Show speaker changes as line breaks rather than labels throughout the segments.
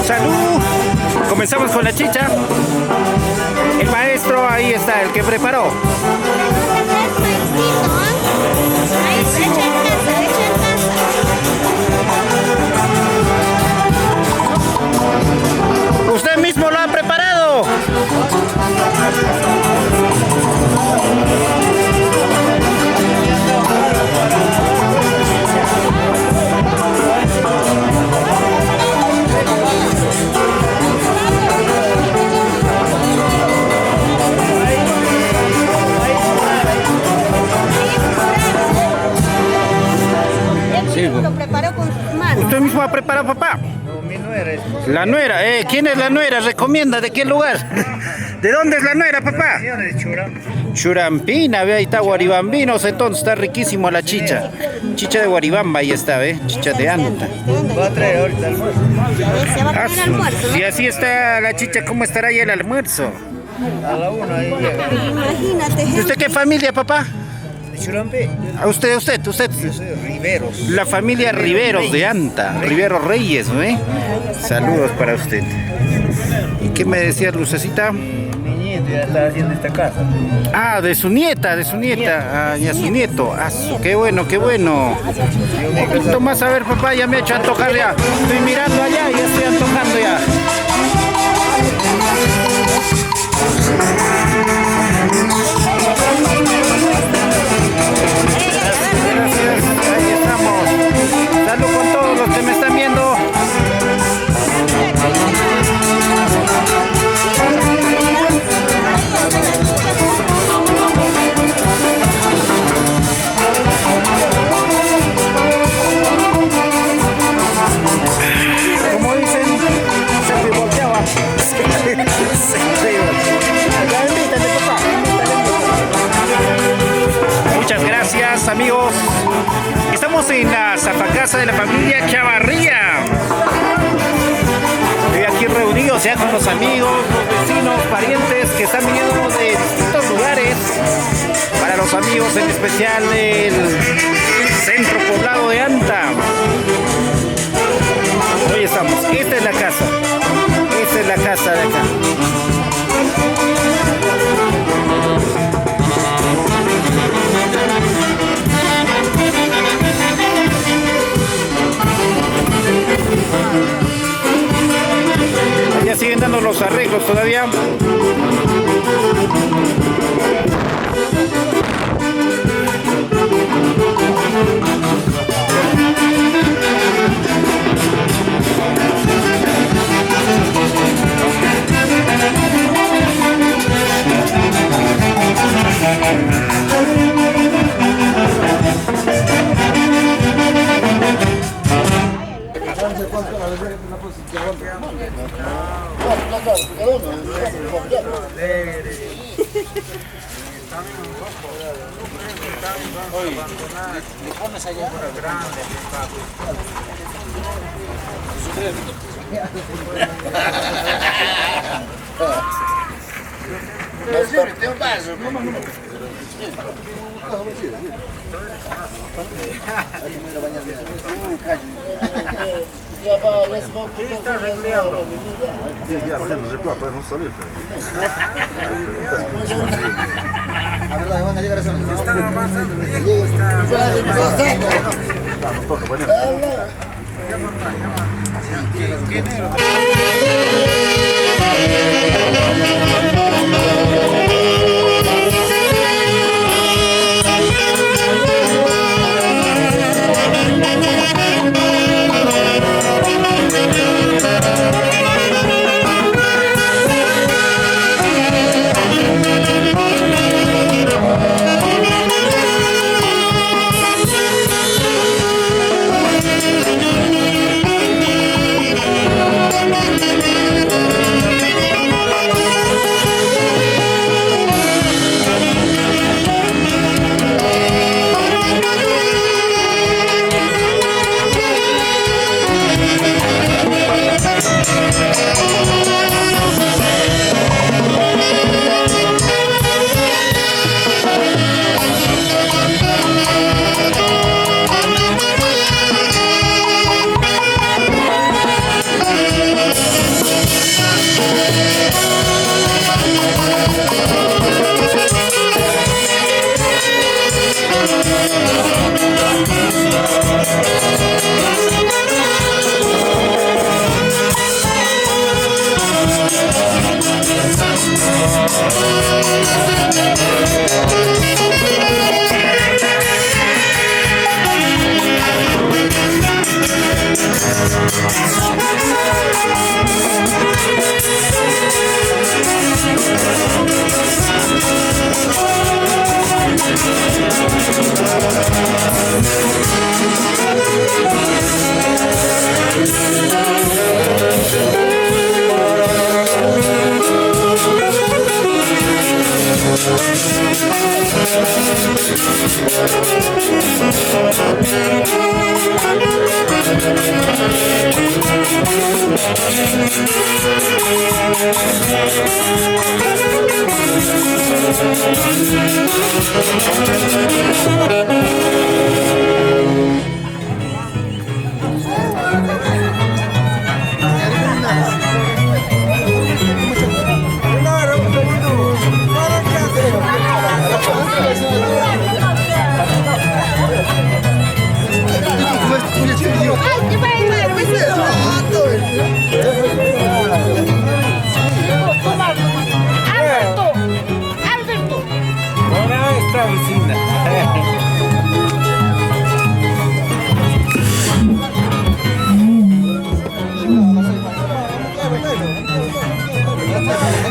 Salud. Comenzamos con la chicha. El maestro, ahí está, el que preparó. Usted mismo lo ha preparado.
Lo preparó con sus manos.
¿Usted mismo ha preparado, papá?
No, mi nuera es.
La nuera, ¿quién es la nuera? ¿Recomienda de qué lugar? ¿De dónde es la nuera, papá?
De Churam.
Churampina, ve, ahí está Guaribambinos, entonces está riquísimo la chicha. Chicha de Guaribamba, ahí está, ve, chicha de anta.
Va a traer ahorita almuerzo.
Se va a comer almuerzo,
Si así está la chicha, ¿cómo estará ya el almuerzo?
A la 1 ahí llega.
¿no? Imagínate,
¿Y usted qué familia, papá?
De Churampe.
¿A usted?
Yo soy Riveros.
La familia Riveros de Anta, Riveros Reyes, ¿eh? Saludos para usted. ¿Y qué me decía Lucecita?
Mi nieto ya está haciendo esta casa.
Ah, de su nieta, ah, ya su nieto. Ah, qué bueno, qué bueno. Un poquito más, a ver, papá, ya me ha hecho antojar ya. Estoy mirando allá y ya estoy antojando ya. Gracias, ahí estamos. Salud con todos los que me están viendo. Como dicen, se me volteaba. Ya invítale, papá. Muchas gracias, amigos. Estamos en la zafacasa de la familia Chavarría. Estoy aquí reunidos ya con los amigos, los vecinos, parientes que están viniendo de distintos lugares. Para los amigos, en especial del centro poblado de Anta. Hoy estamos. Esta es la casa. Esta es la casa de acá. Ya siguen dando los arreglos todavía.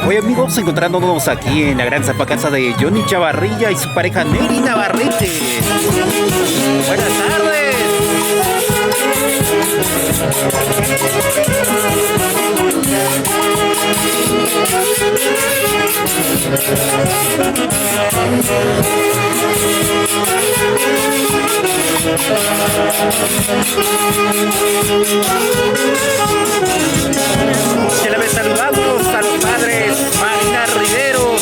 Hoy amigos, encontrándonos aquí en la gran zapacasa de Johnny Chavarría y su pareja Neri Navarrete. Buenas tardes. Se le ve saludamos a los padres Marina Riveros,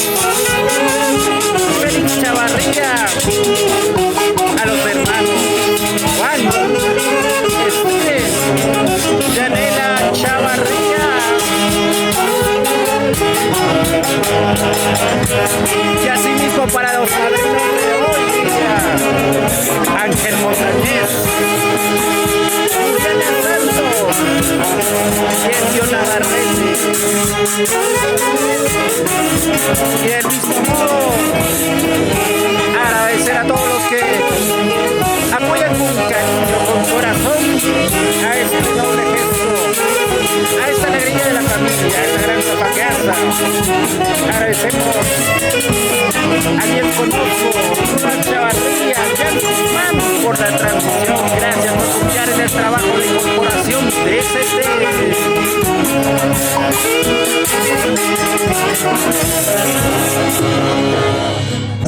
Félix Chavarría, a los hermanos Juan, Steven, Yanela Chavarría, y así mismo para los padrinos de hoy día, Ángel Montañez, Juliana Santos, Sergio Navarrete, y del mismo modo agradecer a todos los que apoyan con cariño, con corazón a este noble gesto, a esta alegría de la familia, a esta gran zapaqueaza. Agradecemos a quien conozco, Rubén Chavarría, Jan Guzmán, por la transmisión. Gracias por confiar en el trabajo de incorporación de ST.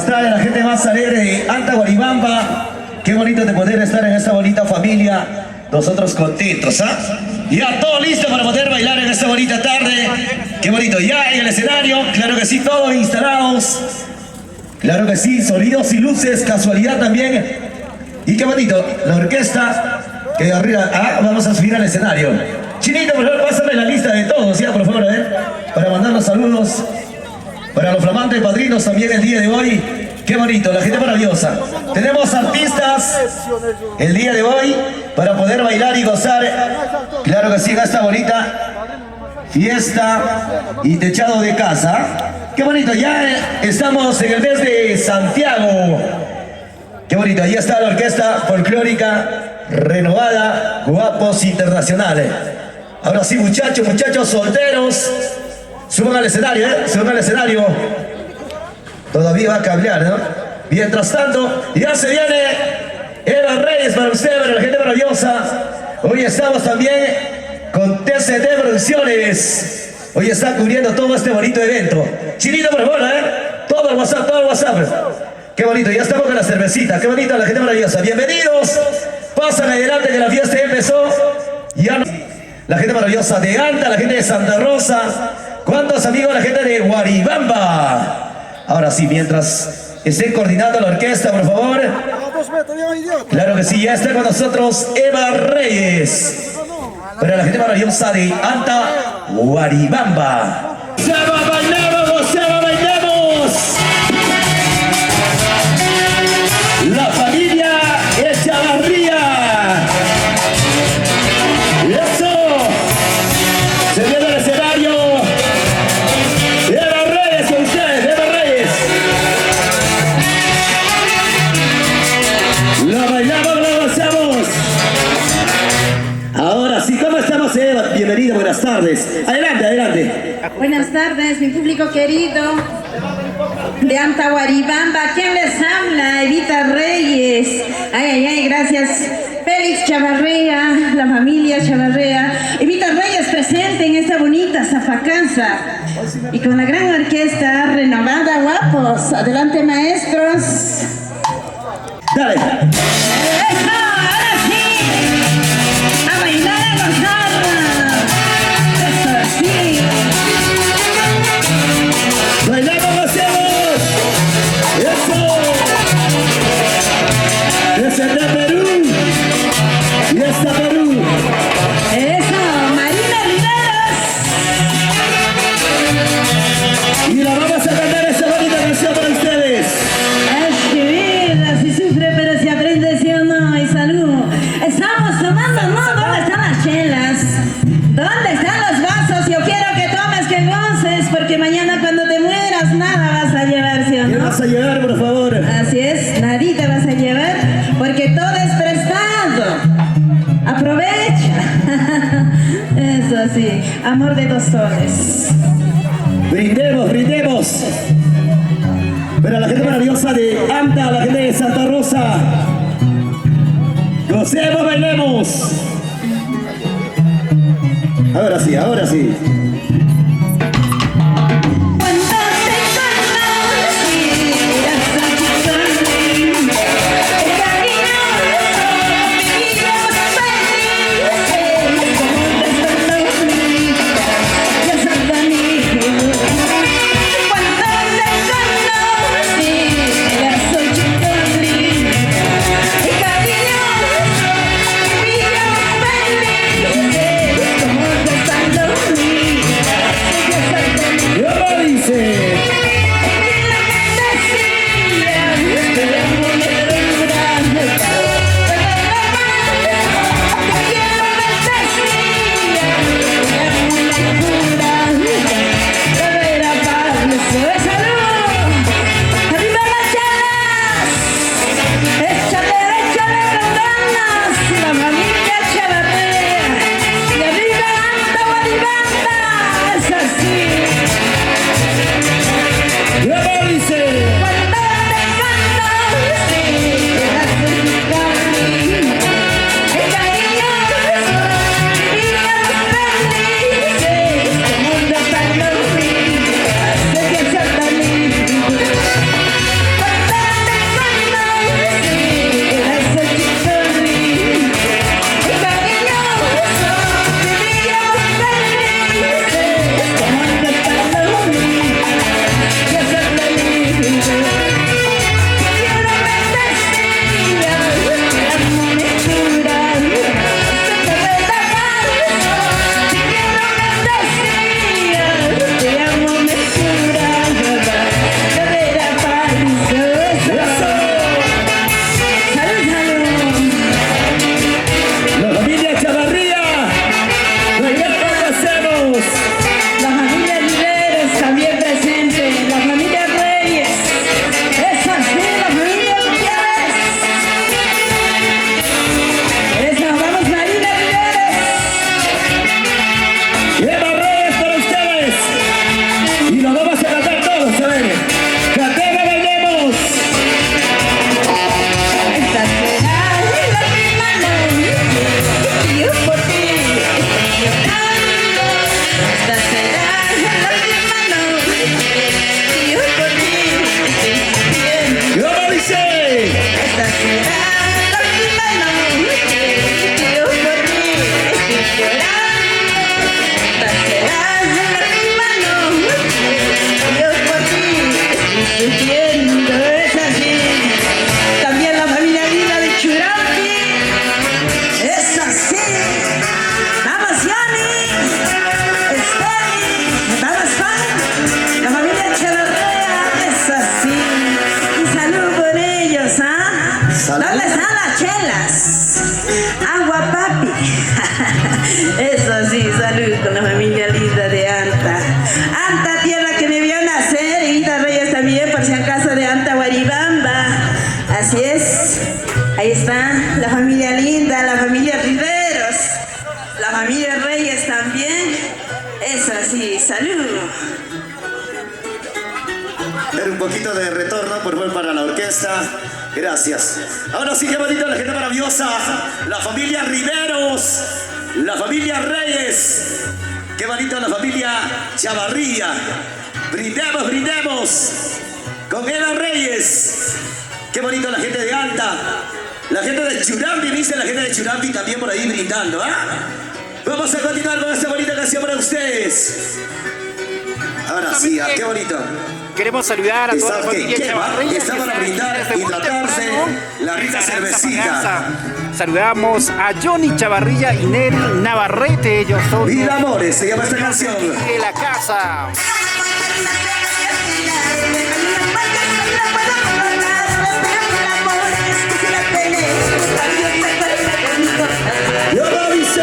La gente más alegre de Anta Guaribamba. Qué bonito de poder estar en esta bonita familia. Nosotros contentos, ¿ah? Ya todo listo para poder bailar en esta bonita tarde. Qué bonito, ya en el escenario. Claro que sí, todos instalados. Claro que sí, sonidos y luces, casualidad también. Y qué bonito, la orquesta que arriba. Ah, vamos a subir al escenario. Chinito, por favor, pásame la lista de todos, ya, por favor, para mandar los saludos. Para los flamantes padrinos también el día de hoy. Qué bonito, la gente maravillosa. Tenemos artistas el día de hoy para poder bailar y gozar. Claro que sí, en esta bonita fiesta y techado de casa. Qué bonito, ya estamos en el mes de Santiago. Qué bonito, ahí está la orquesta folclórica renovada, Guapos Internacionales. Ahora sí, muchachos solteros. Suban al escenario, suban al escenario. Todavía va a cablear, ¿no? Mientras tanto, ya se viene Eva Reyes para usted, para la gente maravillosa. Hoy estamos también con TCT Producciones. Hoy está cubriendo todo este bonito evento. Chinito, por favor, todo el WhatsApp. Qué bonito, ya estamos con la cervecita. Qué bonita la gente maravillosa. Bienvenidos. Pasan adelante que la fiesta ya empezó. Ya la gente maravillosa de Anta, la gente de Santa Rosa. ¿Cuántos amigos la gente de Guaribamba? Ahora sí, mientras estén coordinando la orquesta, por favor. Claro que sí, ya está con nosotros Eva Reyes. Para la gente maravillosa de Anta Guaribamba. ¡Se va, bailamos! La familia Echavarría. ¡Eso! Se viene al escenario. Eva Reyes con ustedes, Eva Reyes. Lo bailamos, lo gozamos. Ahora sí, ¿cómo estamos, Eva? Bienvenida, buenas tardes. Adelante.
Buenas tardes, mi público querido de Anta Guaribamba. ¿Quién les habla? Evita Reyes. Ay, gracias. Félix Chavarría, la familia Chavarría. Evita Reyes presente en esta bonita zapacanza. Y con la gran orquesta renovada, guapos. Adelante, maestros.
Dale.
¡Eso! ¡Ahora sí! ¡A bailar, a gozar! porque mañana cuando te mueras nada vas a llevar, ¿sí o
¿Qué
no?
vas a llevar, por favor?
Así es, nadita vas a llevar, porque todo es prestado. Aprovecha. Eso sí, amor de 2 soles.
Brindemos, brindemos. Pero la gente maravillosa de Anta, la gente de Santa Rosa. Gocemos, bailemos. Ahora sí, ahora sí.
¿Dónde están las chelas? Agua, papi. Eso sí, salud con la familia linda de Anta. Anta, tierra que me vio nacer, y Ita Reyes también, por si acaso, de Anta Guaribamba. Así es. Ahí está la familia linda, la familia Riveros, la familia Reyes también. Eso sí, salud.
Dar un poquito de retorno, por favor, para la orquesta. Gracias. Ahora sí, qué bonita la gente maravillosa. La familia Riveros, la familia Reyes. Qué bonita la familia Chavarría. Brindemos, brindemos con Eva Reyes. Qué bonito la gente de Anta. La gente de Churambi, dice la gente de Churambi también por ahí brindando, ¿ah? Vamos a continuar con esta bonita canción para ustedes. Ahora sí, qué bonito.
Queremos saludar a toda la familia Chavarría.
Está para brindar, hidratarse, la rica cervecita.
Saludamos a Johnny Chavarría y Neri Navarrete. Ellos son
Vida Amores, se llama esta canción.
De la casa.
Yo lo hice.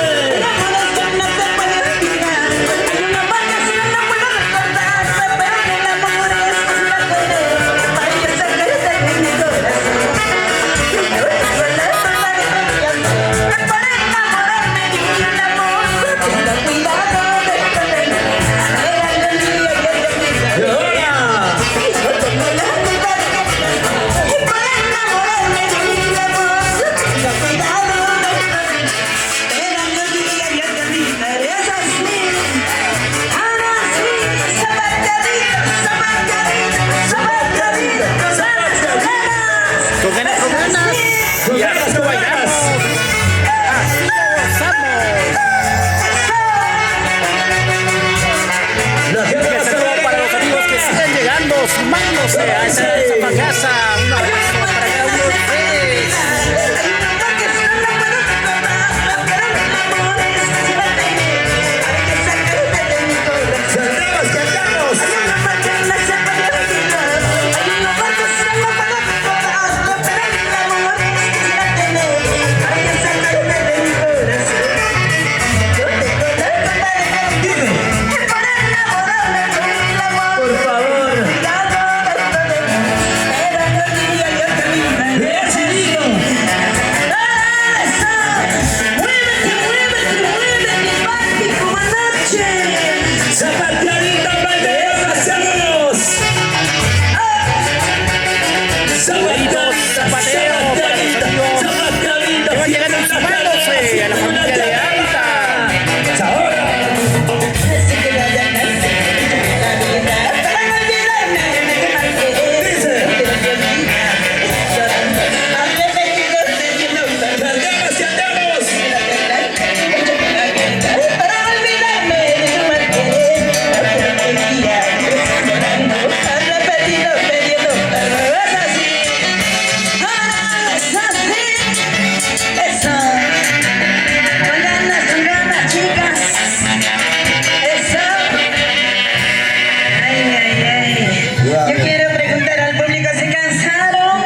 se cansaron.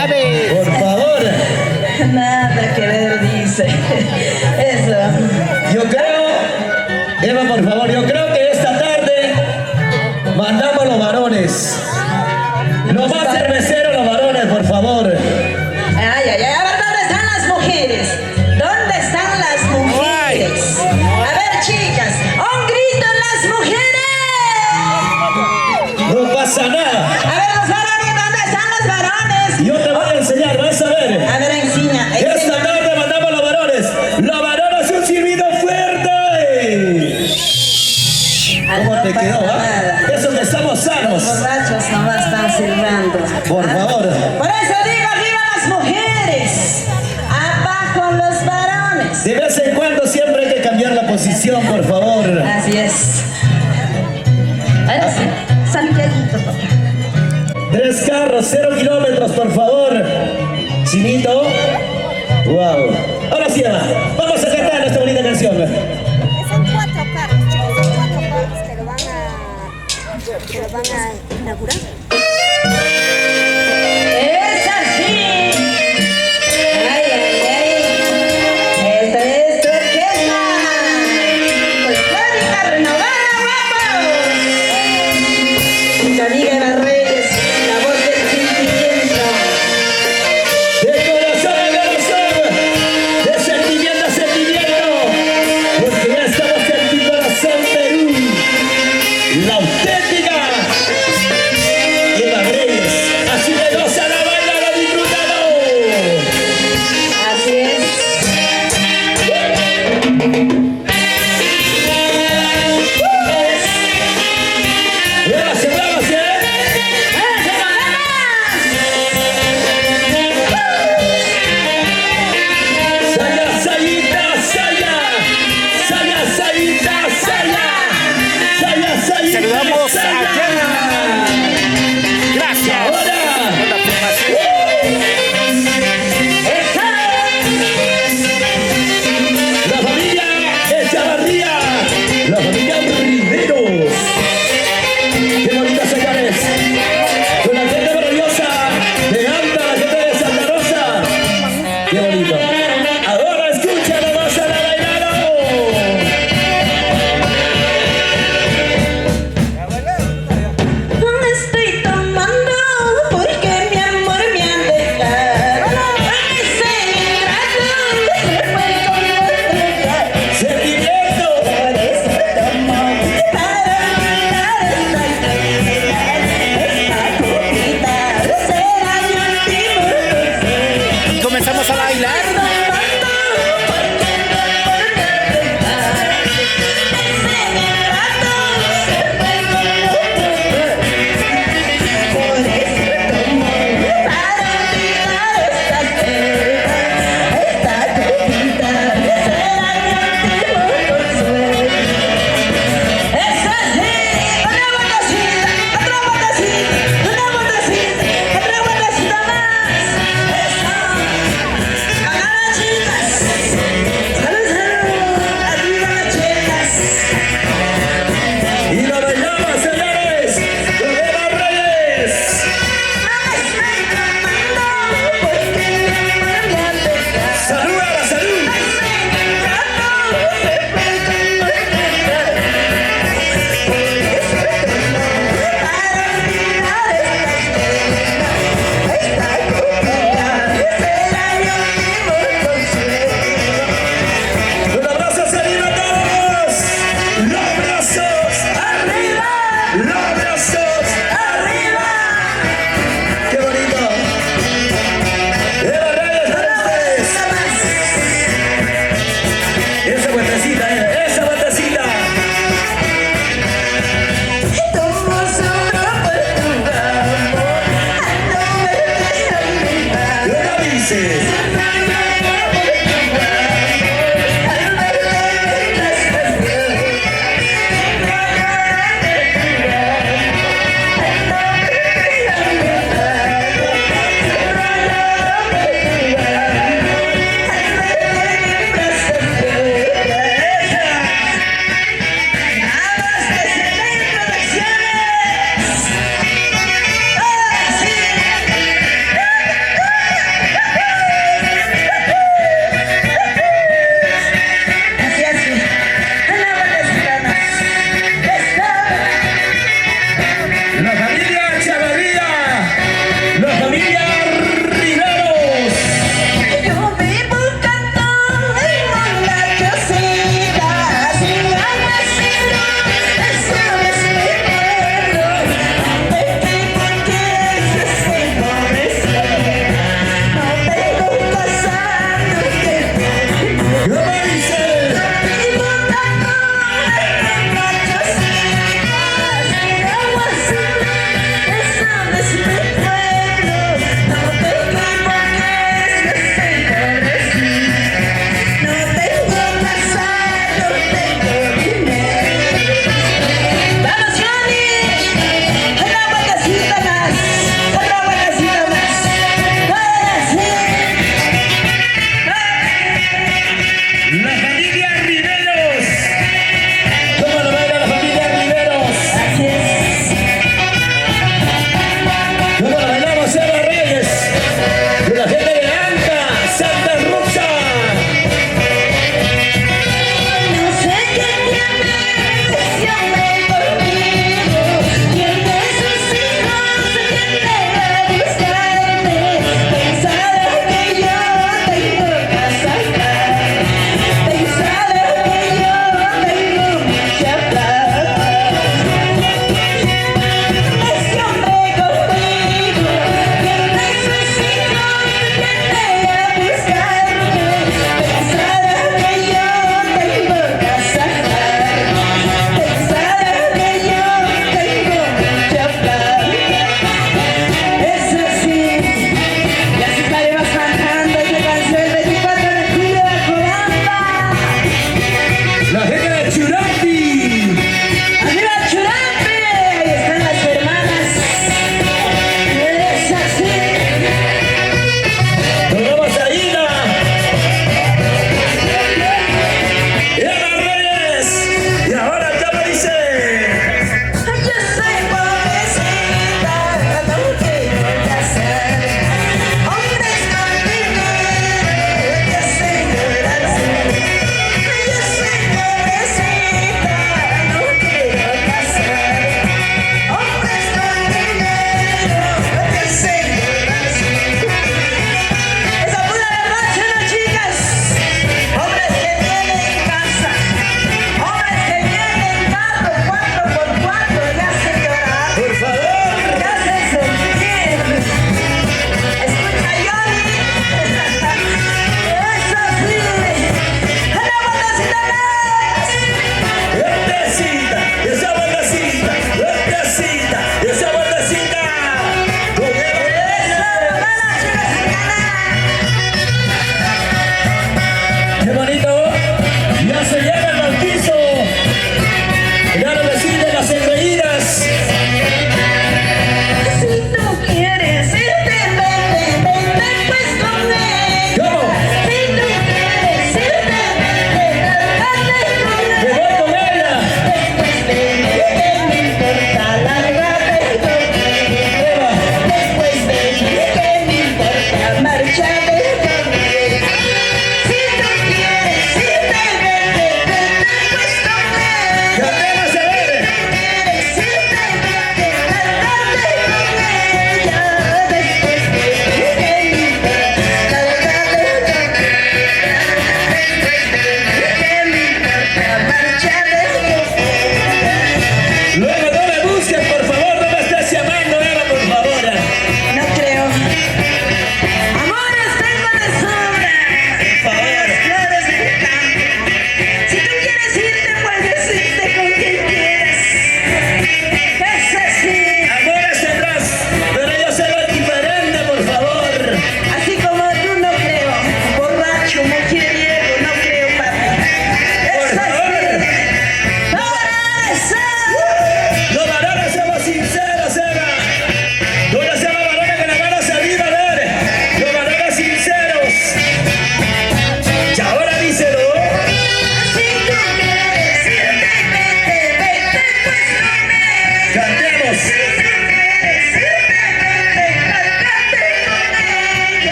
A ver.
Por favor.
Nada que ver, dice. Eso.
Yo creo, Eva, por favor, yo creo que esta tarde mandamos los varones. Los más cerveceros, los varones, por favor.
Ay, ay, ay. A ver, ¿dónde están las mujeres? ¿Dónde están las mujeres? A ver, chicas, un grito en las mujeres.
No pasa nada.
A ver, los varones, ¿dónde están los varones?
Yo te voy a enseñar, vas a ver.
A ver, enseña.
Esta tarde mandamos los varones. Los varones un silbido fuerte. ¿Cómo te quedó, ah? Eso que estamos
Los
sanos.
borrachos nomás están silbando.
Por favor.
Por eso digo, arriba las mujeres, abajo los varones.
De vez en cuando siempre hay que cambiar la posición, por favor.
Así es. Ahora sí, saludito, papá.
3 carros, 0 kilómetros, por favor. Chinito. Wow. Ahora sí, Eva, vamos a cantar esta bonita canción.
Son 4 carros, chicos, son 4 carros que lo van a inaugurar.
Es así. Ay, ay, ay. Esto es tu orquesta. Folclórica renovada, guapos. Mi amiga Eva Reyes, la voz del sentimiento.
De corazón a corazón, de sentimiento a sentimiento, porque ya estamos en tu corazón, Perú, la auténtica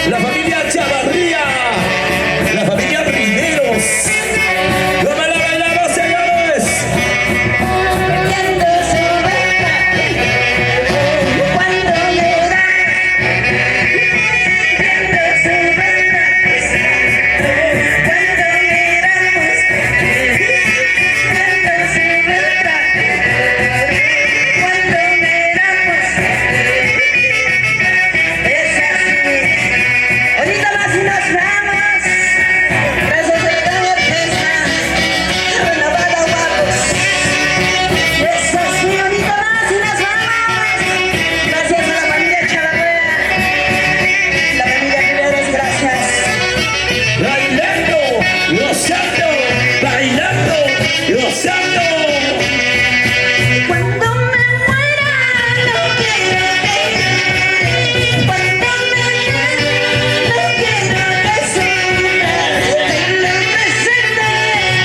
La familia Chavarría, la familia Riveros. ¿Cómo la bailamos, señores?
Ahorita más y nos vamos. Gracias a la gran orquesta. Renovada guapos. Eso sí, ahorita más y nos vamos. Gracias a la familia Chavarría. La familia Riveros, gracias.
Bailando, gozando, bailando, gozando.
Cuando me muera, no quiero que cuando me muera, no quiero que sufras. Tenlo presente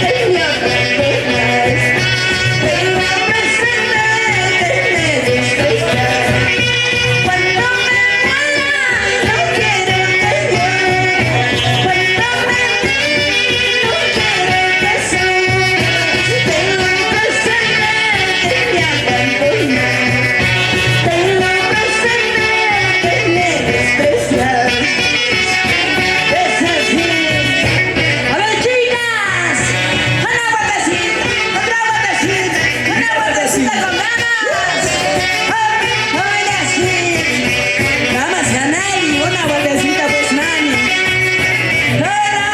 que me abandonas. Tenlo presente que me desprecias. Cuando me muera, no quiero que llores. Cuando me muera, no quiero que sufras. Tenlo presente que me abandonas. Tenlo presente que me desprecias. Es así. A ver, chicas, una vueltecita, otra vueltecita, una vueltecita con ganas. Ahora sí, vamos a ganar y una vueltecita pues, mami. Ahora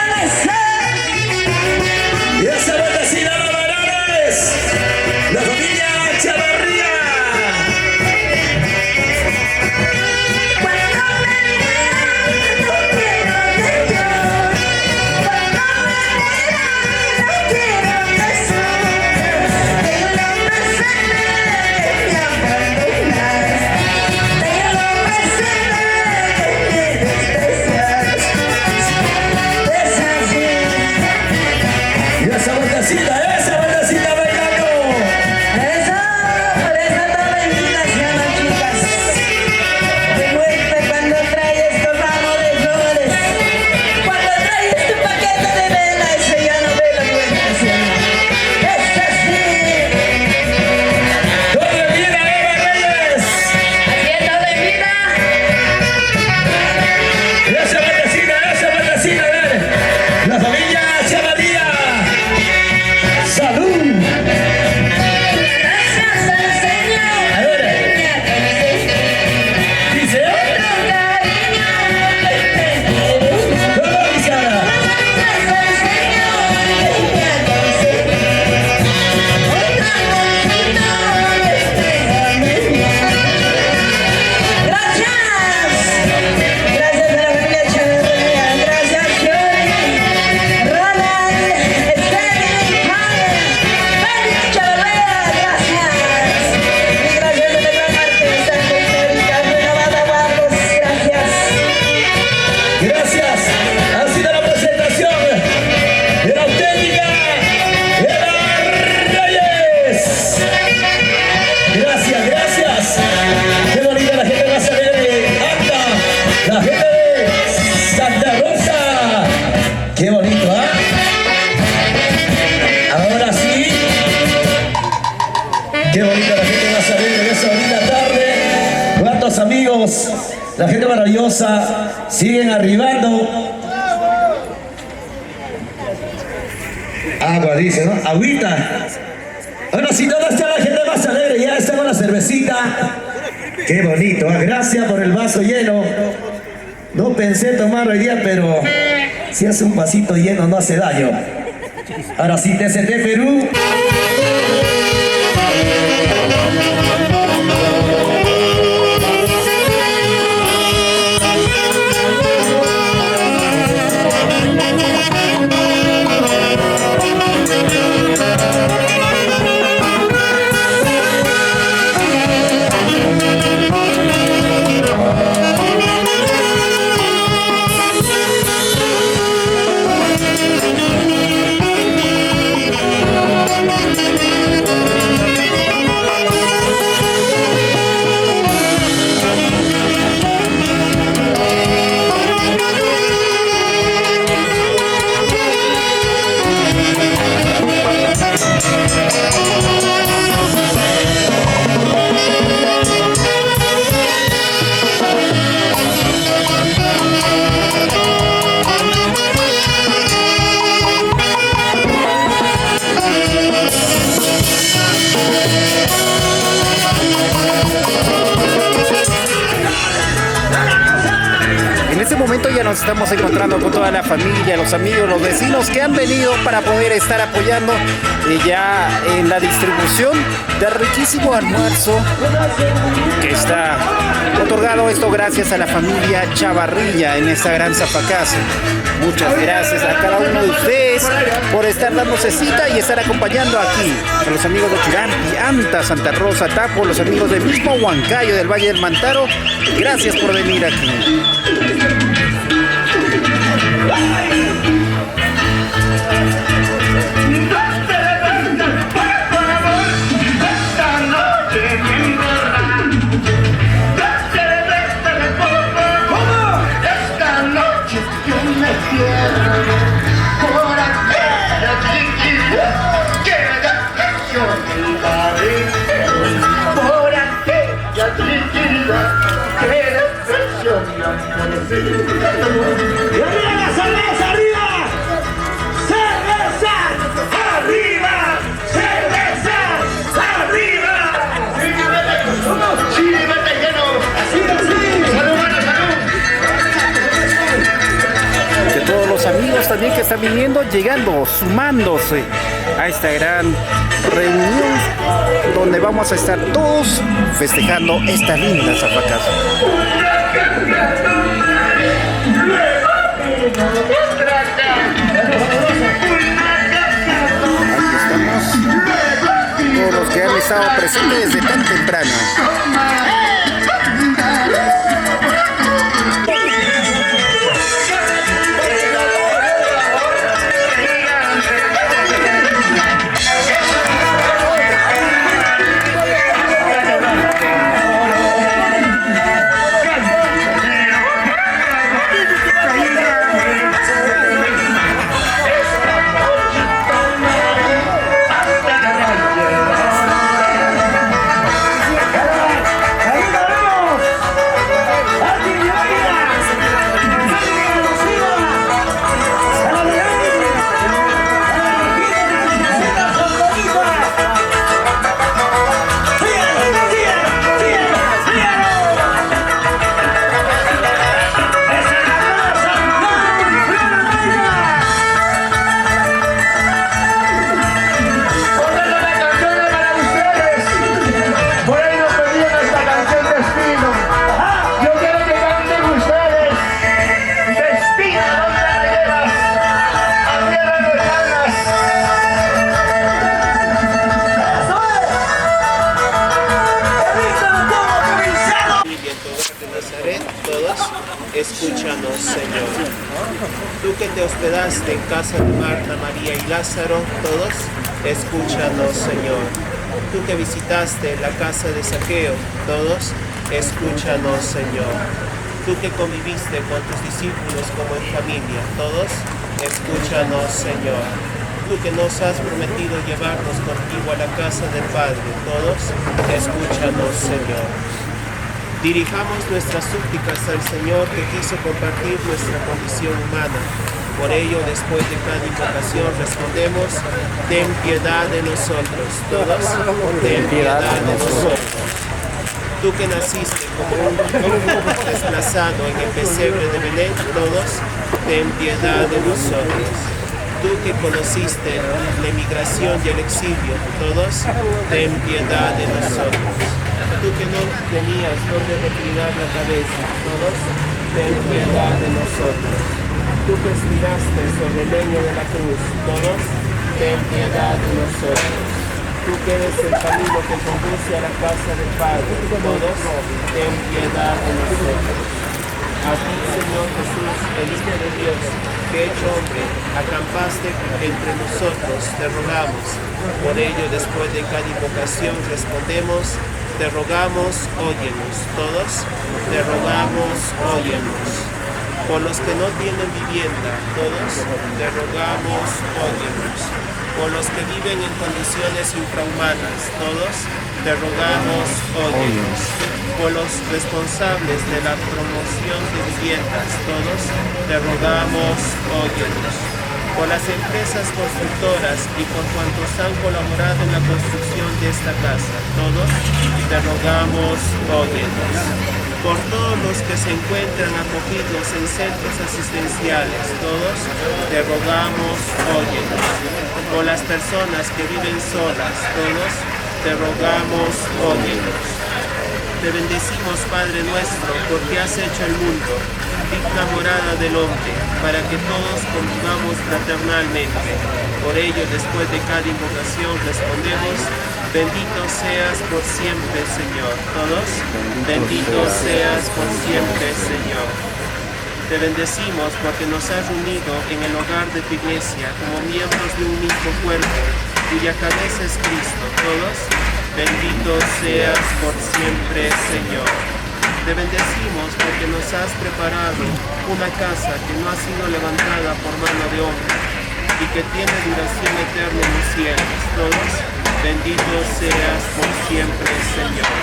Y esa vueltecita, bailadores. La familia Chavarría.
cuando me muera, no quiero que llores. Cuando me muera, no quiero que sufras. Tenlo presente que me abandonas. Tenlo presente que me desprecias. Es así.
Y esa vueltecita bailando.
Eso, por eso toda invitación, chicas. Demuestra cuando traes tu ramo de flores. Cuando traes tu paquete de vela, eso ya no ve la invitación. Es así.
Todo en vida, Eva Reyes.
Así es todo en vida.
Y esa vueltecita, a ver. La familia Chavarría. Salud.
Gracias al Señor.
A ver,
Me aconseja.
dice.
Otro cariño que te quiero.
¿Cómo dice ahora?
Gracias al Señor que me aconseja. Otro amorcito espérame. Gracias. Gracias a la familia Chavarría. Gracias, Johnny, Ronald, Stanley, Howard, Félix Chavarría. Gracias. Y gracias a la gran orquesta folclórica Renovada Guapos. Gracias.
Gracias. Ha sido la presentación de la auténtica Eva Reyes. Gracias. Qué bonita la gente más alegre de Anta, la gente de Santa Rosa. Qué bonito, ¿ah? Ahora sí. Qué bonita la gente más alegre de esa bonita tarde. ¿Cuántos amigos? La gente maravillosa siguen arribando. Agua, dice, ¿no? Agüita. Bueno, si ¿dónde está la gente más alegre? Ya está con la cervecita. Qué bonito, ¿ah? Gracias por el vaso lleno. No pensé tomar hoy día, pero si hace un vasito lleno no hace daño. Ahora sí, TCT Perú.
este momento ya nos estamos encontrando con toda la familia, los amigos, los vecinos que han venido para poder estar apoyando ya en la distribución del riquísimo almuerzo que está otorgado, esto gracias a la familia Chavarría en esta gran Zapacasa. Muchas gracias a cada uno de ustedes por estar dándose cita y estar acompañando aquí a los amigos de Churampi, Anta, Santa Rosa, Tapo, los amigos del mismo Huancayo del Valle del Mantaro. Gracias por venir aquí.
¡Y arriba la cerveza, arriba! ¡Cerveza! ¡Arriba! ¡Cerveza! ¡Arriba! ¡Sí, vete lleno! ¡Así, así! ¡Salud, buena salud!
De todos los amigos también que están viniendo, llegando, sumándose a esta gran reunión donde vamos a estar todos festejando esta linda Zapacasa. Todos los que han estado presentes desde tan temprano.
Escúchanos, Señor. Tú que te hospedaste en casa de Marta, María y Lázaro, todos, escúchanos, Señor. Tú que visitaste la casa de Zaqueo, todos, escúchanos, Señor. Tú que conviviste con tus discípulos como en familia, todos, escúchanos, Señor. Tú que nos has prometido llevarnos contigo a la casa del Padre, todos, escúchanos, Señor. Dirijamos nuestras súplicas al Señor que quiso compartir nuestra condición humana. Por ello, después de cada invocación, respondemos: ten piedad de nosotros. Todos, ten piedad de nosotros. Tú que naciste como un desplazado en el pesebre de Belén, todos, ten piedad de nosotros. Tú que conociste la emigración y el exilio, todos, ten piedad de nosotros. Tú que no tenías donde reclinar la cabeza, todos, ten piedad de nosotros. Tú que expiraste sobre el leño de la cruz, todos, ten piedad de nosotros. Tú que eres el camino que conduce a la casa del Padre, todos, ten piedad de nosotros. A ti, Señor Jesús, el Hijo de Dios, que hecho hombre, acampaste entre nosotros, te rogamos. Por ello, después de cada invocación, respondemos: te rogamos, óyenos. Todos, te rogamos, óyenos. Por los que no tienen vivienda, todos, te rogamos, óyenos. Por los que viven en condiciones infrahumanas, todos, te rogamos, óyenos. Por los responsables de la promoción de viviendas, todos, te rogamos, óyenos. Por las empresas constructoras y por cuantos han colaborado en la construcción de esta casa, todos, te rogamos, óyenos. por todos los que se encuentran acogidos en centros asistenciales, todos te rogamos, óyenos. Por las personas que viven solas, todos te rogamos, óyenos. Te bendecimos, Padre nuestro, porque has hecho el mundo digna morada del hombre, para que todos convivamos fraternalmente. Por ello, después de cada invocación respondemos: bendito seas por siempre, Señor. Todos, bendito seas por siempre, Señor. Te bendecimos porque nos has reunido en el hogar de tu iglesia como miembros de un mismo cuerpo, cuya cabeza es Cristo. Todos, bendito seas por siempre, Señor. Te bendecimos porque nos has preparado una casa que no ha sido levantada por mano de hombre y que tiene duración eterna en los cielos. Todos, bendito seas por siempre, Señor.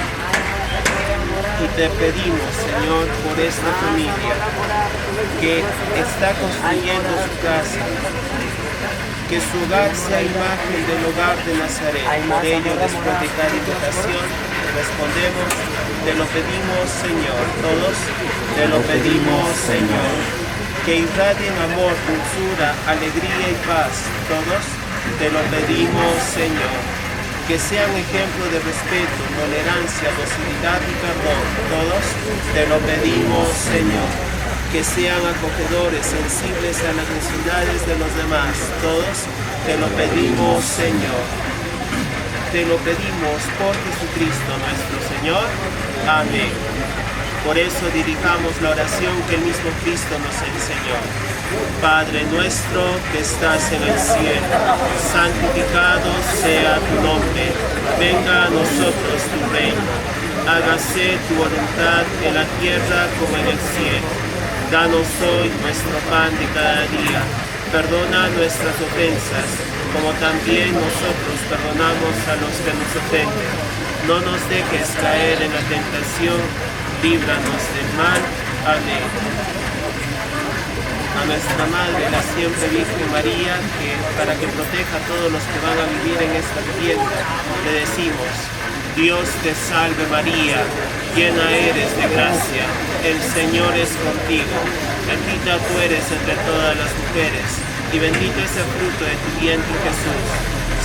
Y te pedimos, Señor, por esta familia que está construyendo su casa, que su hogar sea imagen del hogar de Nazaret. Por ello, después de cada invocación, respondemos: te lo pedimos, Señor. Todos, te lo pedimos, Señor. Que irradien amor, dulzura, alegría y paz. Todos, te lo pedimos, Señor. Que sean ejemplo de respeto, tolerancia, docilidad y perdón. Todos, te lo pedimos, Señor. Que sean acogedores, sensibles a las necesidades de los demás. Todos, te lo pedimos, Señor. Te lo pedimos por Jesucristo nuestro Señor. Amén. Por eso dirijamos la oración que el mismo Cristo nos enseñó. Padre nuestro que estás en el cielo, santificado sea tu nombre. Venga a nosotros tu reino. Hágase tu voluntad en la tierra como en el cielo. Danos hoy nuestro pan de cada día. Perdona nuestras ofensas, como también nosotros perdonamos a los que nos ofenden. No nos dejes caer en la tentación, líbranos del mal. Amén. A nuestra Madre, la siempre Virgen María, que para que proteja a todos los que van a vivir en esta vivienda, le decimos: Dios te salve María, llena eres de gracia, el Señor es contigo. Bendita tú eres entre todas las mujeres, y bendito es el fruto de tu vientre, Jesús.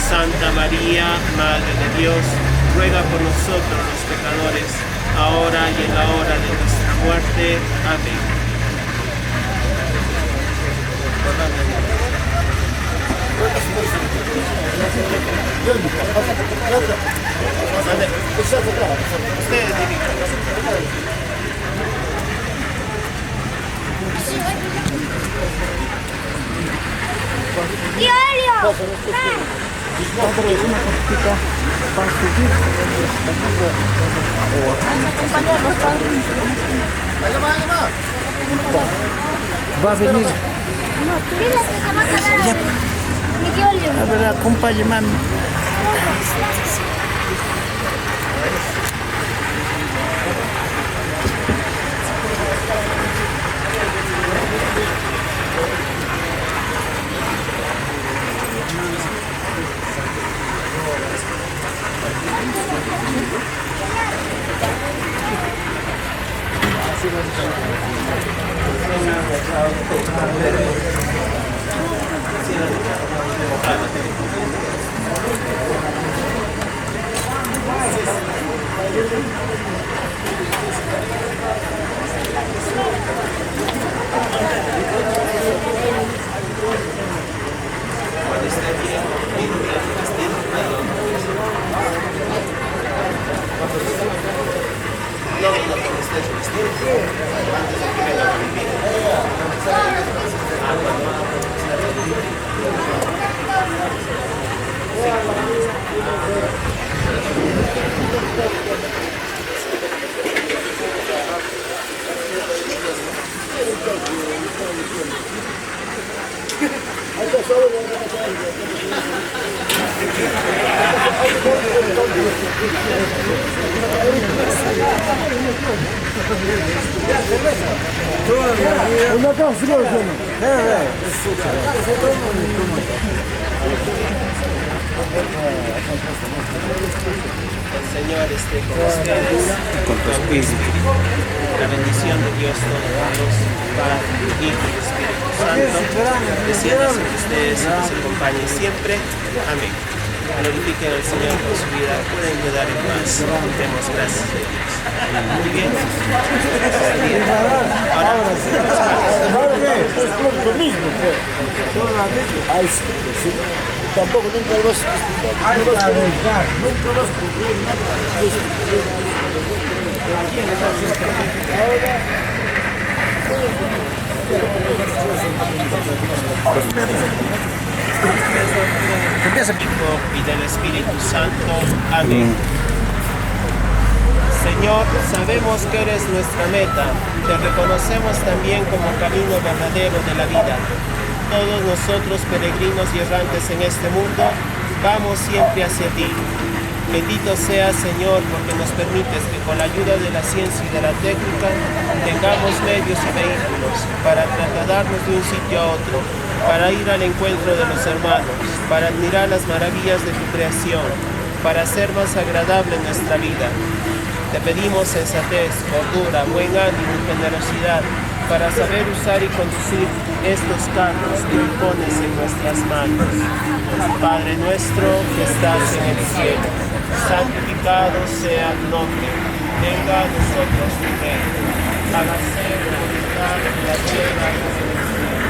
Santa María, Madre de Dios, ruega por nosotros los pecadores, ahora y en la hora de nuestra muerte. Amén.
Va a venir. A ver, acompáñame.
Una
El Señor esté con ustedes y con tu espíritu. La bendición de Dios Todopoderoso, Padre, Hijo y Espíritu Santo, descienda sobre ustedes y les acompañe siempre. Amén. Glorifiquen al Señor con su vida, pueden quedar en paz. Demos gracias a Dios. Muy bien. Ahora,
tampoco nunca lo vas a explicar. Nunca lo vas
y del Espíritu Santo. Amén. Señor, sabemos que eres nuestra meta. Te reconocemos también como camino verdadero de la vida. Todos nosotros, peregrinos y errantes en este mundo, vamos siempre hacia ti. Bendito seas, Señor, porque nos permites que con la ayuda de la ciencia y de la técnica tengamos medios y vehículos para trasladarnos de un sitio a otro, para ir al encuentro de los hermanos, para admirar las maravillas de tu creación, para hacer más agradable nuestra vida. Te pedimos sensatez, cordura, buen ánimo y generosidad para saber usar y conducir estos carros que pones en nuestras manos. Padre nuestro que estás en el cielo, santificado sea tu nombre. Venga a nosotros tu reino. Hágase tu voluntad en la tierra como en el cielo.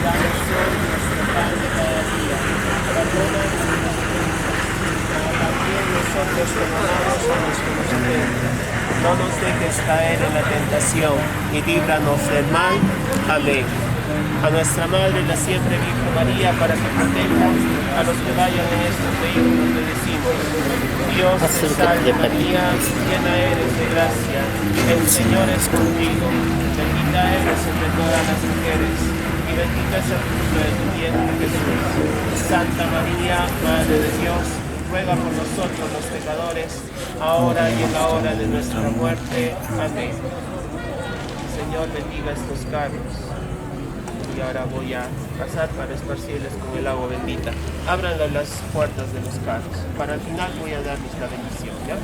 Danos hoy nuestro pan de cada día. Perdona nuestras ofensas, también nosotros perdonamos a nuestros ofensores. No nos dejes caer en la tentación y líbranos del mal. Amén. A nuestra Madre, la siempre Virgen María, para que proteja a los que vayan en estos vehículos, le decimos: Dios te salve María, llena eres de gracia, el Señor es contigo, bendita eres entre todas las mujeres, y bendito es el fruto de tu vientre Jesús. Santa María, Madre de Dios, ruega por nosotros los pecadores, ahora y en la hora de nuestra muerte. Amén. Señor, bendiga estos carros. Y ahora voy a pasar para esparcirles con el agua bendita. Abran las puertas de los carros. Para el final voy a darles la bendición, ¿ya?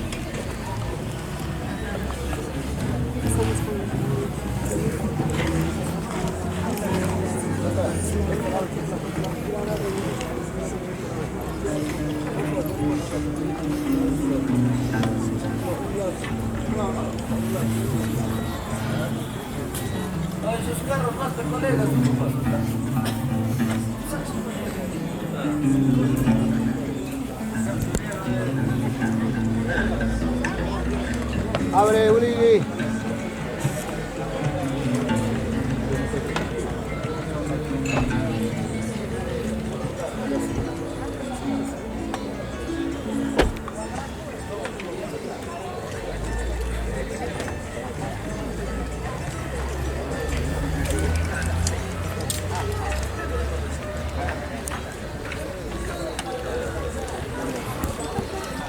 Abre, Uri.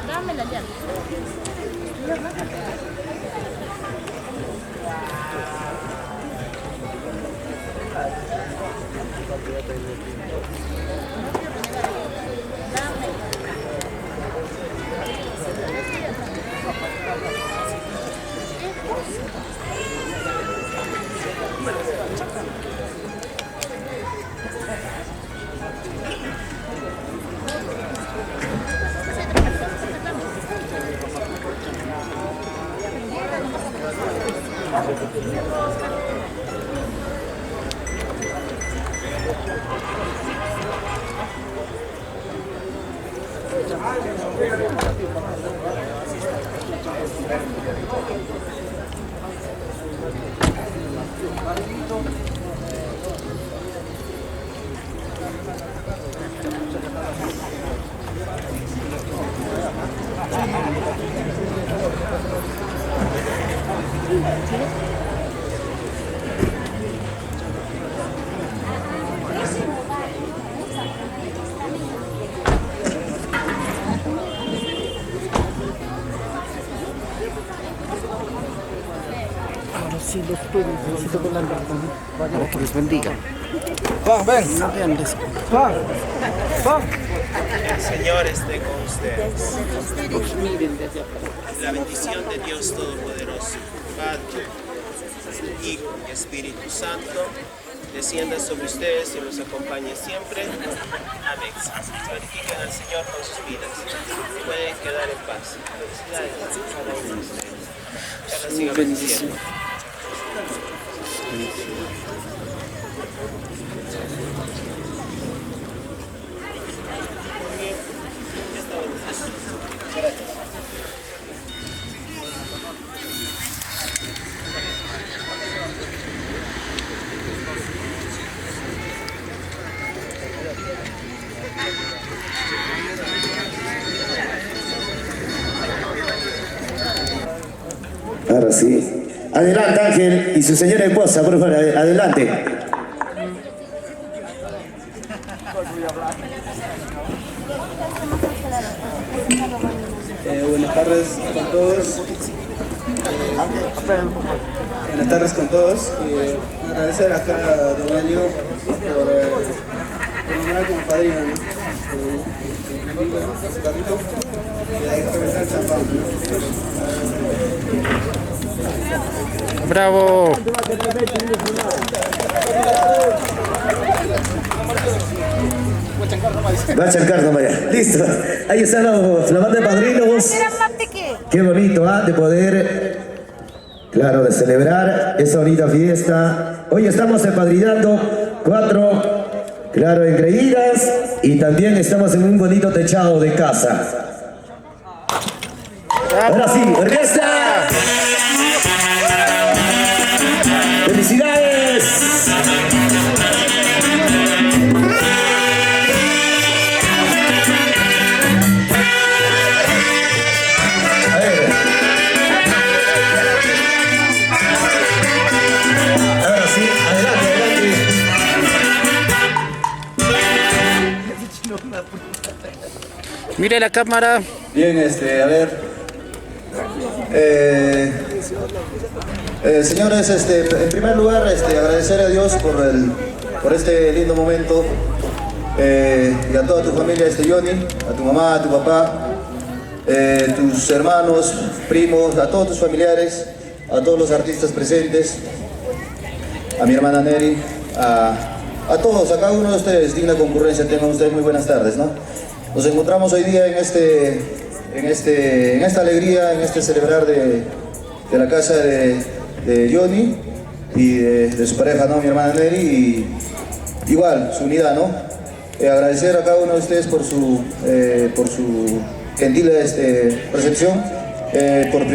Dame la llave.
Gracias.
Que les bendiga.
El Señor esté con ustedes. La bendición de Dios Todopoderoso, Padre, Hijo y Espíritu Santo, descienda sobre ustedes y los acompañe siempre. Amén. Glorifiquen al Señor con sus vidas. Pueden quedar en paz. Felicidades a cada uno de ustedes. Que la siga bendiciendo.
Ahora sí. Adelante, Ángel y su señora esposa, por favor, adelante.
Buenas tardes con todos. Buenas tardes con todos. Agradecer acá a Don Elio por nombrar como padrino, ¿no? Su carrito. Y ahí representar el champán.
Bravo.
Va a acercar, no vaya. Listo. Ahí están la banda de padrinos. Qué bonito, ¿ah? De poder, claro, de celebrar esta bonita fiesta. Hoy estamos empadrinando 4, claro, engreídas. Y también estamos en un bonito techado de casa. Ahora sí, orquesta. ¡Felicidades! A ver. Ahora sí, adelante, adelante.
Mire la cámara.
Bien, a ver. Señores, en primer lugar, agradecer a Dios por este lindo momento, y a toda tu familia, Johnny, a tu mamá, a tu papá, tus hermanos, primos, a todos tus familiares, a todos los artistas presentes, a mi hermana Neri, a todos, a cada uno de ustedes, digna concurrencia, tengan ustedes muy buenas tardes, ¿no? Nos encontramos hoy día en esta alegría, en este celebrar de la casa de Johnny y de su pareja, ¿no? Mi hermana Neri, y igual, su unidad, ¿no? Agradecer a cada uno de ustedes por su gentil recepción, por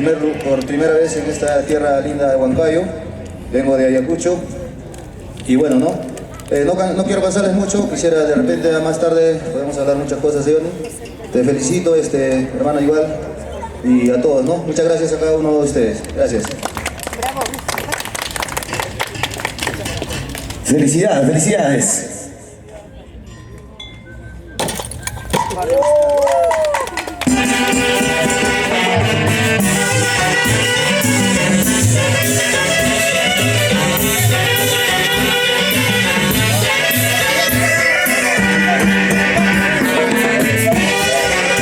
primera vez en esta tierra linda de Huancayo. Vengo de Ayacucho y bueno, ¿no? No quiero pasarles mucho, quisiera de repente más tarde podemos hablar muchas cosas, Johnny. Te felicito, hermana, igual, y a todos, ¿no? Muchas gracias a cada uno de ustedes. Gracias.
Felicidades, felicidades.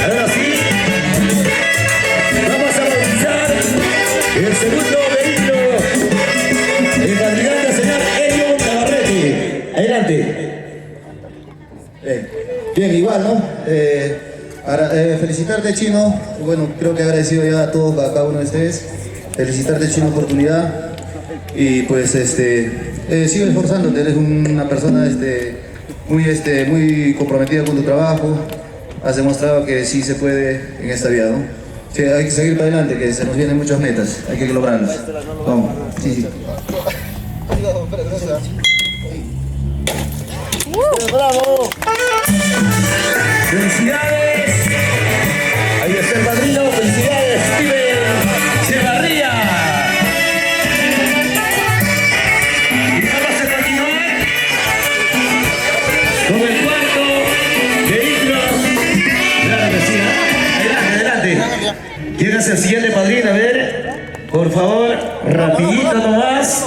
Ahora sí, vamos a bautizar el segundo vehículo, el candidato señor Elio Navarrete. Adelante.
Bien, igual, ¿no? Felicitarte, Chino. Bueno, creo que agradecido ya a todos, a cada uno de ustedes. Felicitarte, Chino, oportunidad. Y pues, sigue esforzándote. Eres una persona muy comprometida con tu trabajo. Has demostrado que sí se puede en esta vida, ¿no? Sí, hay que seguir para adelante, que se nos vienen muchas metas. Hay que lograrlas. Vamos. Sí.
¡Bravo!
¡Felicidades! Ahí está el padrino, felicidades, Steven Echevarría. Y vamos a continuar con el cuarto vehículo. Claro que sí, ¿no? Adelante. ¿Quién es el siguiente padrino? A ver, por favor, rapidito nomás.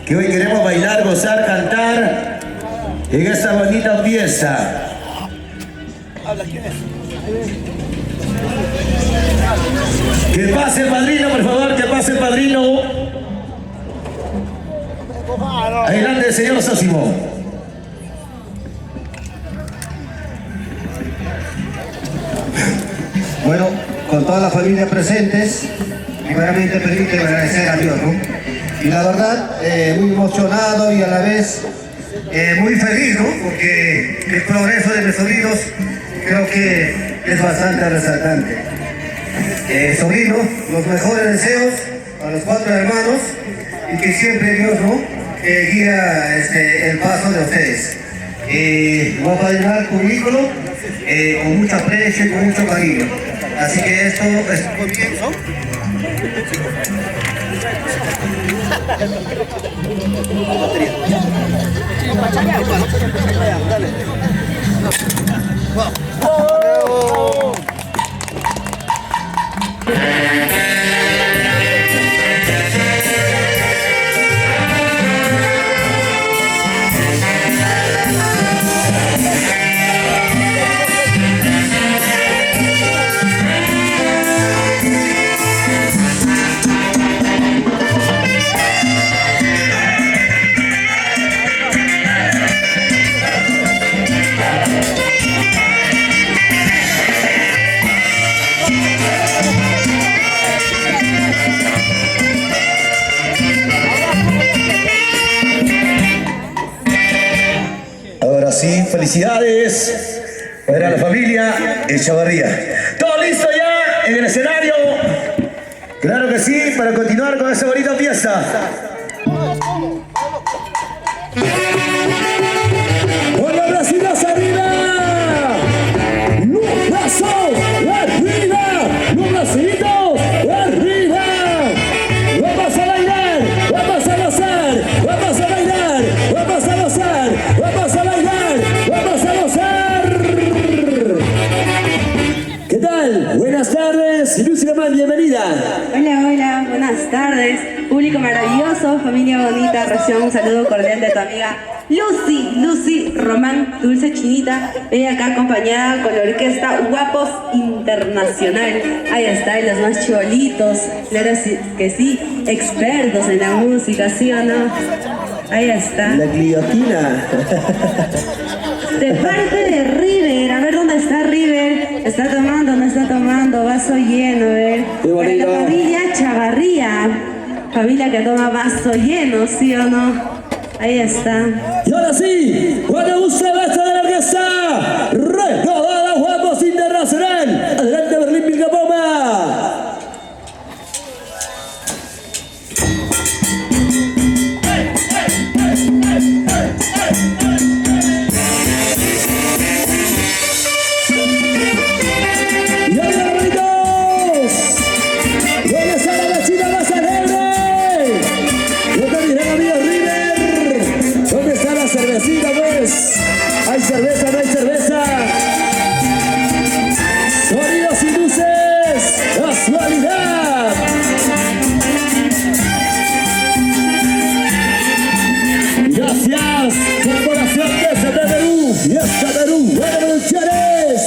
que hoy queremos bailar, gozar, cantar en esta bonita fiesta. Que pase el padrino, por favor, que pase el padrino. Adelante, señor Sósimo.
Bueno, con toda la familia presentes, primeramente permíteme agradecer a Dios, ¿no? Y la verdad, muy emocionado y a la vez muy feliz, ¿no? Porque el progreso de mis sobrinos creo que es bastante resaltante. Sobrinos, los mejores deseos a los 4 hermanos y que siempre Dios, ¿no? Guía el paso de ustedes. Voy a padrinar el currículo con mucho aprecio y con mucho cariño. Así que esto es un comienzo.
Ahora sí, felicidades para la familia Echavarría. ¿Todo listo ya en el escenario? Claro que sí, para continuar con esa bonita fiesta. ¡Con los bracitos arriba! ¡Los brazos arriba! ¡Los bracitos arriba! ¡Vamos a bailar! ¡Vamos a gozar! ¡Vamos a bailar! ¡Vamos a gozar! ¡Vamos a bailar! ¡Vamos a gozar! ¿Qué tal? Buenas tardes, Lucy Román, bienvenida.
Hola, hola, buenas tardes. Público maravilloso, familia bonita, recibe un saludo cordial de tu amiga Lucy Román, Dulce Chinita. Ella acá acompañada con la orquesta Guapos Internacional. Ahí está, y los más chibolitos, claro que sí, expertos en la música, ¿sí o no? Ahí está.
La guillotina.
De parte de River, a ver dónde está River. ¿Está tomando? ¿No está tomando? Vaso lleno, a ver. Para la familia Chavarría. Familia que toma vaso lleno, ¿sí o no? Ahí está.
Y ahora sí, cuando guste basta de la orquesta, renovada Guapos Internacional. Adelante, Berlín Vilcapoma. Y ahora, hermanitos, ¿dónde está la vecina más alegre? ¿Dónde dirán, amigos River? ¿Dónde está la cervecita, pues? ¿Hay cerveza, no hay cerveza? Sonidos y luces, casualidad. Gracias, Corporación de Perú, y esta Perú, buenas producciones.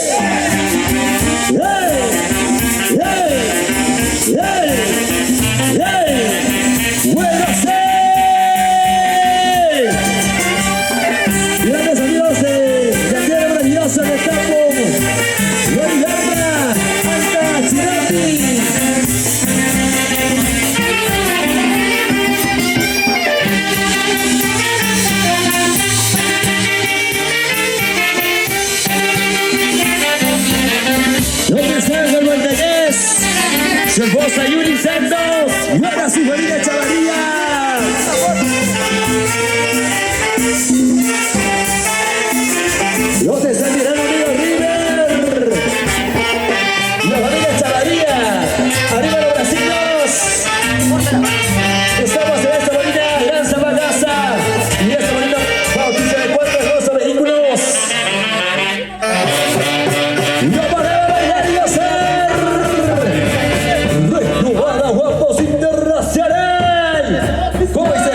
¡Yay! ¡Yay! ¡Yay! ¡Yay! ¡Bueno, sí! Grandes amigos de la tierra maravillosa del campo, Guaribamba, Alta Chirati. ¿Dónde está el Montañés? Su esposa Yuri Santos, y ahora su familia Chavarría. ¿Dónde está el gran amigo River? La familia Chavarría, arriba los bracitos. Estamos en esta bonita gran zapataza y esta bonita bautiza de 4 hermosos vehículos. ¡No para de bailar y gozar! ¡Renovada Guapos Internacional! ¿Cómo dice?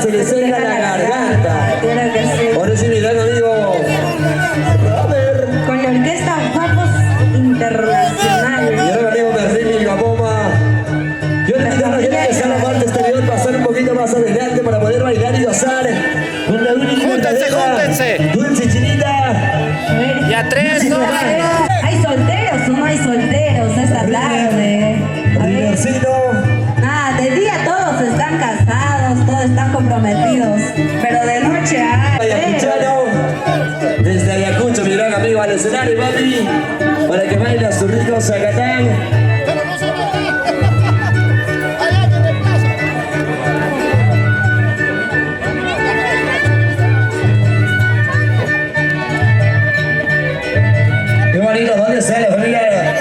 se le seca la garganta.
Claro que sí.
Por eso mi gran amigo Robert,
Con la orquesta Guapos
mi
Internacionales.
gran amigo Merlín y Gaboma. Yo le invito a la gente que está en la parte exterior pasar un poquito más adelante para poder bailar y gozar con la única y
Júntense,
verdadera
júntense.
Dulce Chinita.
Y a 3, 2, 1.
¿Hay solteros o no hay solteros esta tarde? A ver.
Rivercito.
Nada, de día todos están casados, todos están comprometidos, pero de noche hay.
Ayacuchano, desde Ayacucho, mi gran amigo al escenario, papi, para que baile a su rico Zacatán. Qué bonito, ¿dónde está la familia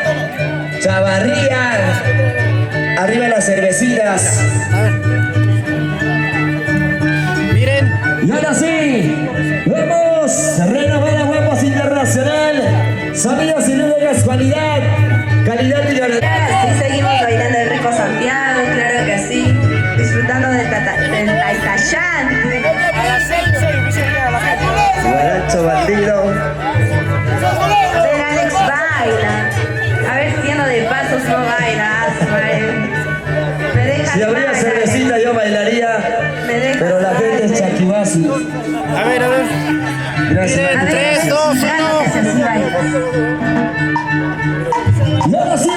Chavarría? Arriba las cervecitas.
Miren,
Y ahora sí, vamos, renovada Guapos Internacional, sonido sin duda de casualidad, calidad y
Claro, sí, seguimos bailando el rico Santiago, claro que sí, disfrutando del Taitayán.
Guaracho bandido.
Del Alex baila, a ver si lleno de pasos no baila, Asmael. Me dejas
Si habría
bailar.
cervecita yo bailaría,
Me dejas
pero la gente es
bailar.
chaquibasi.
a ver, a ver.
Gracias.
Miren,
A ver,
3, 2, 1.
claro que sí, así baila.
Y ahora sí,